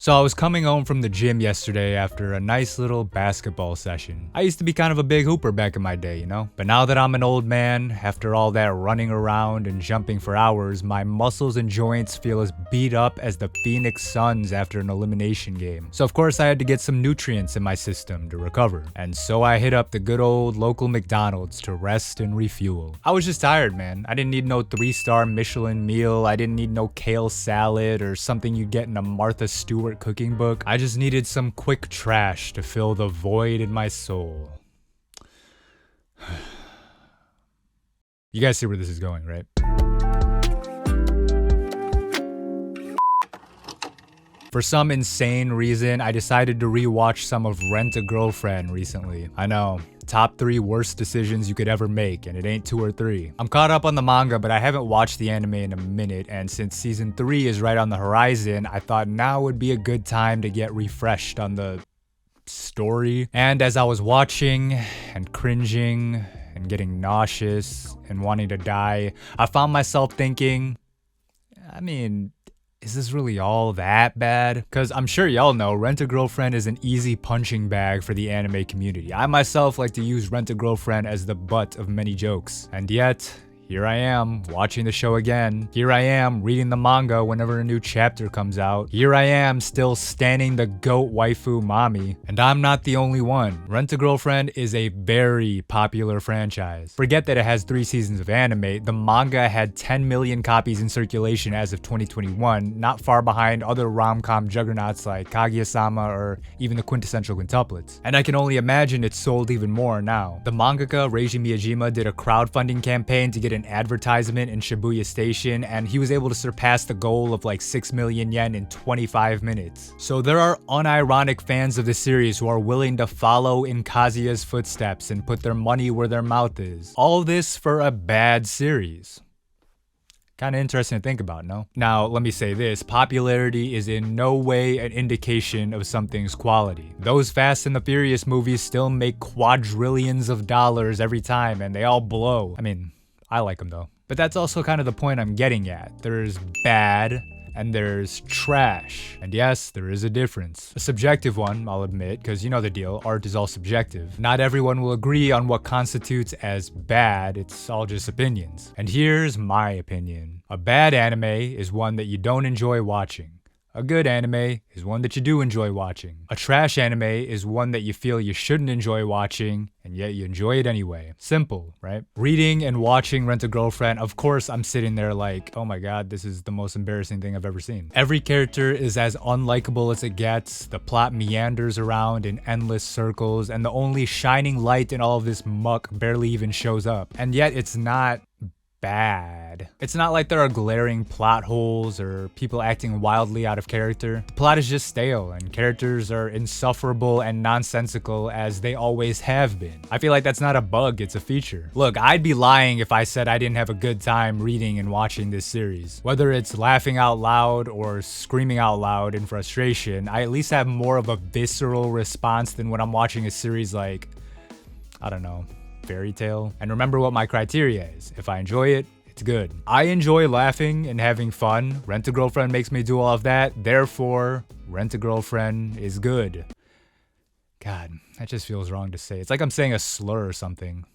So I was coming home from the gym yesterday after a nice little basketball session. I used to be kind of a big hooper back in my day, you know? But now that I'm an old man, after all that running around and jumping for hours, my muscles and joints feel as beat up as the Phoenix Suns after an elimination game. So of course I had to get some nutrients in my system to recover. And so I hit up the good old local McDonald's to rest and refuel. I was just tired, man. I didn't need no 3-star Michelin meal. I didn't need no kale salad or something you get in a Martha Stewart cooking book. I just needed some quick trash to fill the void in my soul. You guys see where this is going, right? For some insane reason, I decided to rewatch some of Rent a Girlfriend recently. I know, top 3 worst decisions you could ever make, and it ain't 2 or 3. I'm caught up on the manga, but I haven't watched the anime in a minute, and since season 3 is right on the horizon, I thought now would be a good time to get refreshed on the story. And as I was watching and cringing and getting nauseous and wanting to die, I found myself thinking, is this really all that bad? Because I'm sure y'all know Rent a Girlfriend is an easy punching bag for the anime community. I myself like to use Rent a Girlfriend as the butt of many jokes. And yet, here I am, watching the show again. Here I am, reading the manga whenever a new chapter comes out. Here I am, still standing the GOAT waifu Mami. And I'm not the only one. Rent a Girlfriend is a very popular franchise. Forget that it has 3 seasons of anime. The manga had 10 million copies in circulation as of 2021, not far behind other rom-com juggernauts like Kaguya-sama or even the quintessential quintuplets. And I can only imagine it's sold even more now. The mangaka Reiji Miyajima did a crowdfunding campaign to get an advertisement in Shibuya Station, and he was able to surpass the goal of like 6 million yen in 25 minutes. So there are unironic fans of the series who are willing to follow in Kazuya's footsteps and put their money where their mouth is. All this for a bad series. Kind of interesting to think about, no? Now, let me say this, popularity is in no way an indication of something's quality. Those Fast and the Furious movies still make quadrillions of dollars every time, and they all blow. I like them though. But that's also kind of the point I'm getting at. There's bad and there's trash. And yes, there is a difference. A subjective one, I'll admit, because you know the deal, art is all subjective. Not everyone will agree on what constitutes as bad, it's all just opinions. And here's my opinion. A bad anime is one that you don't enjoy watching. A good anime is one that you do enjoy watching. A trash anime is one that you feel you shouldn't enjoy watching, and yet you enjoy it anyway. Simple, right? Reading and watching Rent a Girlfriend, of course I'm sitting there like, oh my god, this is the most embarrassing thing I've ever seen. Every character is as unlikable as it gets, the plot meanders around in endless circles, and the only shining light in all of this muck barely even shows up. And yet it's not bad. It's not like there are glaring plot holes or people acting wildly out of character. The plot is just stale and characters are insufferable and nonsensical as they always have been. I feel like that's not a bug, it's a feature. Look, I'd be lying if I said I didn't have a good time reading and watching this series. Whether it's laughing out loud or screaming out loud in frustration, I at least have more of a visceral response than when I'm watching a series like, I don't know, Fairy Tale. And remember what my criteria is. If I enjoy it, it's good. I enjoy laughing and having fun. Rent a Girlfriend makes me do all of that. Therefore, Rent a Girlfriend is good. God, that just feels wrong to say. It's like I'm saying a slur or something.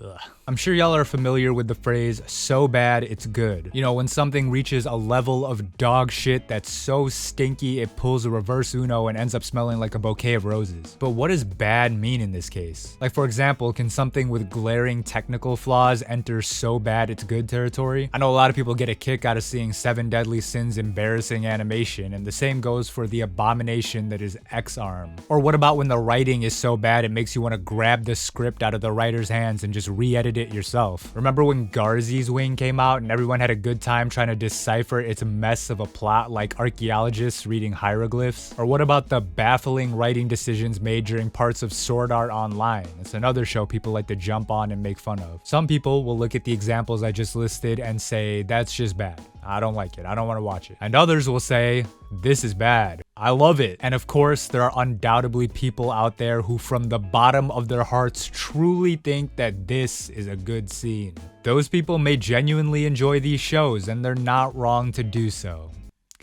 Ugh. I'm sure y'all are familiar with the phrase, so bad it's good. You know, when something reaches a level of dog shit that's so stinky it pulls a reverse Uno and ends up smelling like a bouquet of roses. But what does bad mean in this case? Like, for example, can something with glaring technical flaws enter so bad it's good territory? I know a lot of people get a kick out of seeing Seven Deadly Sins embarrassing animation, and the same goes for the abomination that is X-Arm. Or what about when the writing is so bad it makes you want to grab the script out of the writer's hands and just re-edit it yourself? Remember when Garzy's Wing came out and everyone had a good time trying to decipher its mess of a plot like archaeologists reading hieroglyphs? Or what about the baffling writing decisions made during parts of Sword Art Online? It's another show people like to jump on and make fun of. Some people will look at the examples I just listed and say, that's just bad. I don't like it. I don't want to watch it. And others will say, this is bad. I love it. And of course, there are undoubtedly people out there who from the bottom of their hearts truly think that this is a good scene. Those people may genuinely enjoy these shows and they're not wrong to do so.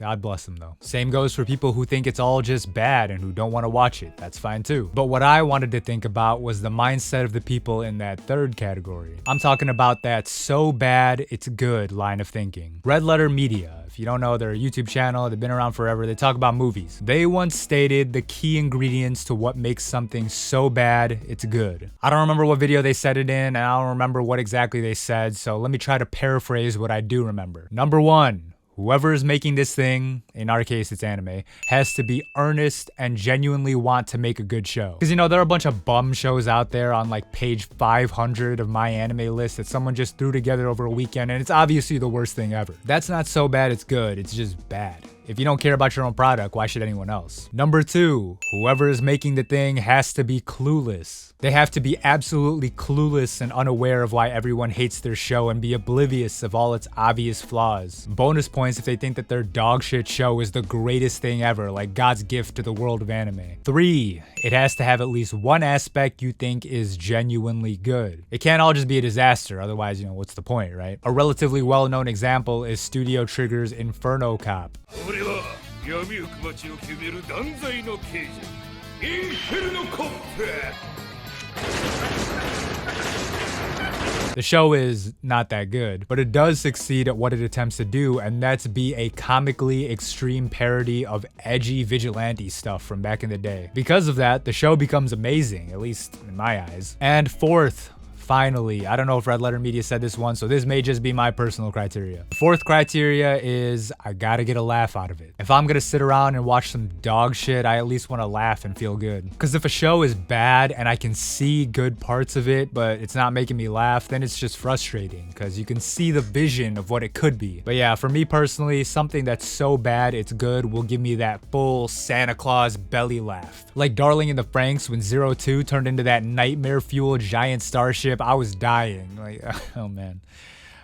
God bless them though. Same goes for people who think it's all just bad and who don't want to watch it. That's fine too. But what I wanted to think about was the mindset of the people in that third category. I'm talking about that so bad it's good line of thinking. Red Letter Media. If you don't know, they're a YouTube channel, they've been around forever, they talk about movies. They once stated the key ingredients to what makes something so bad it's good. I don't remember what video they said it in, and I don't remember what exactly they said, so let me try to paraphrase what I do remember. Number 1. Whoever is making this thing, in our case it's anime, has to be earnest and genuinely want to make a good show. Because you know, there are a bunch of bum shows out there on like page 500 of my anime list that someone just threw together over a weekend, and it's obviously the worst thing ever. That's not so bad it's good, it's just bad. If you don't care about your own product, why should anyone else? Number 2, whoever is making the thing has to be clueless. They have to be absolutely clueless and unaware of why everyone hates their show and be oblivious of all its obvious flaws. Bonus points if they think that their dog shit show is the greatest thing ever, like God's gift to the world of anime. 3, it has to have at least one aspect you think is genuinely good. It can't all just be a disaster, otherwise, you know, what's the point, right? A relatively well-known example is Studio Trigger's Inferno Cop. The show is not that good, but it does succeed at what it attempts to do, and that's be a comically extreme parody of edgy vigilante stuff from back in the day. Because of that, the show becomes amazing, at least in my eyes. And 4th, finally, I don't know if Red Letter Media said this one, so this may just be my personal criteria. The 4th criteria is I gotta get a laugh out of it. If I'm gonna sit around and watch some dog shit, I at least want to laugh and feel good. Because if a show is bad and I can see good parts of it, but it's not making me laugh, then it's just frustrating because you can see the vision of what it could be. But yeah, for me personally, something that's so bad it's good will give me that full Santa Claus belly laugh. Like Darling in the Franxx when 02 turned into that nightmare-fueled giant starship. I was dying. Like, oh man,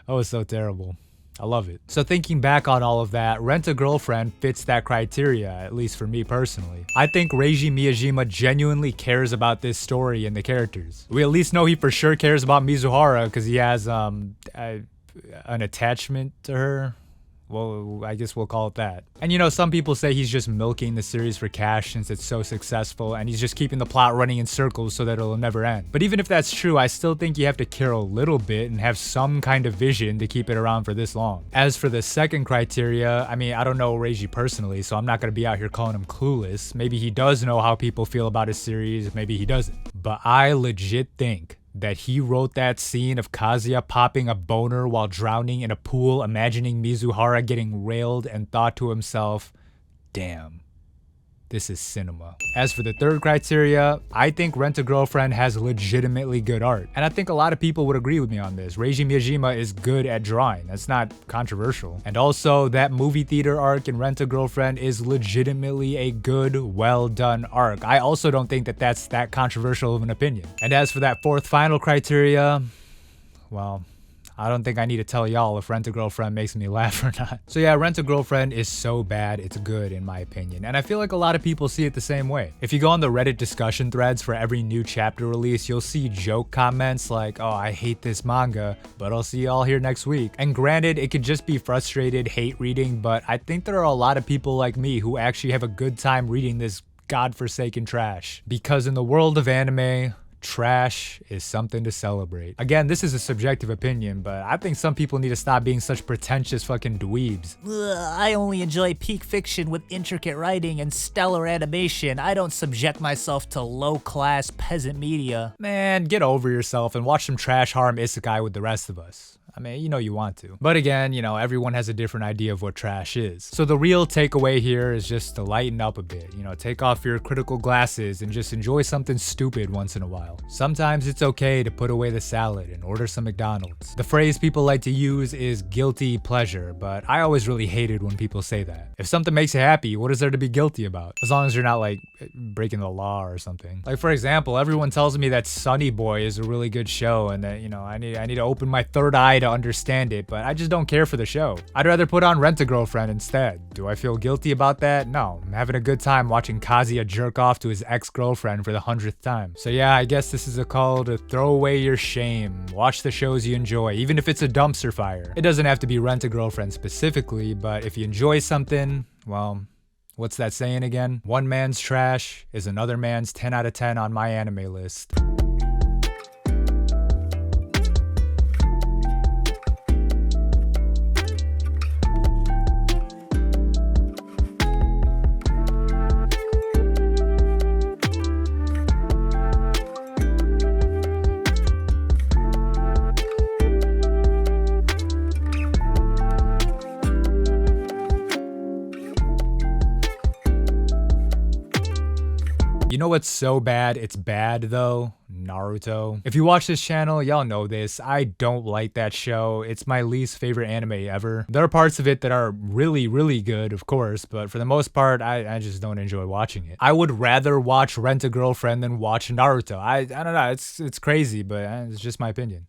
that was so terrible. I love it. So thinking back on all of that, Rent a Girlfriend fits that criteria, at least for me personally. I think Reiji Miyajima genuinely cares about this story and the characters. We at least know he for sure cares about Mizuhara because he has an attachment to her. Well, I guess we'll call it that. And you know, some people say he's just milking the series for cash since it's so successful, and he's just keeping the plot running in circles so that it'll never end. But even if that's true, I still think you have to care a little bit and have some kind of vision to keep it around for this long. As for the second criteria, I mean, I don't know Reiji personally, so I'm not gonna be out here calling him clueless. Maybe he does know how people feel about his series, maybe he doesn't. But I legit think that he wrote that scene of Kazuya popping a boner while drowning in a pool, imagining Mizuhara getting railed, and thought to himself, damn, this is cinema. As for the third criteria, I think Rent a Girlfriend has legitimately good art. And I think a lot of people would agree with me on this. Reiji Miyajima is good at drawing. That's not controversial. And also, that movie theater arc in Rent a Girlfriend is legitimately a good, well done arc. I also don't think that that's that controversial of an opinion. And as for that fourth final criteria, well, I don't think I need to tell y'all if Rent a Girlfriend makes me laugh or not. So yeah, Rent a Girlfriend is so bad, it's good in my opinion. And I feel like a lot of people see it the same way. If you go on the Reddit discussion threads for every new chapter release, you'll see joke comments like, oh, I hate this manga, but I'll see y'all here next week. And granted, it could just be frustrated hate reading, but I think there are a lot of people like me who actually have a good time reading this godforsaken trash. Because in the world of anime, trash is something to celebrate. Again, this is a subjective opinion, but I think some people need to stop being such pretentious fucking dweebs. I only enjoy peak fiction with intricate writing and stellar animation. I don't subject myself to low-class peasant media. Man, get over yourself and watch some trash harem isekai with the rest of us. I mean, you know you want to. But again, you know, everyone has a different idea of what trash is. So the real takeaway here is just to lighten up a bit. You know, take off your critical glasses and just enjoy something stupid once in a while. Sometimes it's okay to put away the salad and order some McDonald's. The phrase people like to use is guilty pleasure, but I always really hated when people say that. If something makes you happy, what is there to be guilty about? As long as you're not like breaking the law or something. Like for example, everyone tells me that Sunny Boy is a really good show and that, you know, I need to open my third eye to to understand it, but I just don't care for the show. I'd rather put on Rent-A-Girlfriend instead. Do I feel guilty about that? No, I'm having a good time watching Kazuya jerk off to his ex-girlfriend for the 100th time. So yeah, I guess this is a call to throw away your shame. Watch the shows you enjoy, even if it's a dumpster fire. It doesn't have to be Rent-A-Girlfriend specifically, but if you enjoy something, well, what's that saying again? One man's trash is another man's 10 out of 10 on my anime list. You know what's so bad? It's bad though? Naruto. If you watch this channel, y'all know this. I don't like that show. It's my least favorite anime ever. There are parts of it that are really, really good, of course, but for the most part, I just don't enjoy watching it. I would rather watch Rent-A-Girlfriend than watch Naruto. I don't know, it's crazy, but it's just my opinion.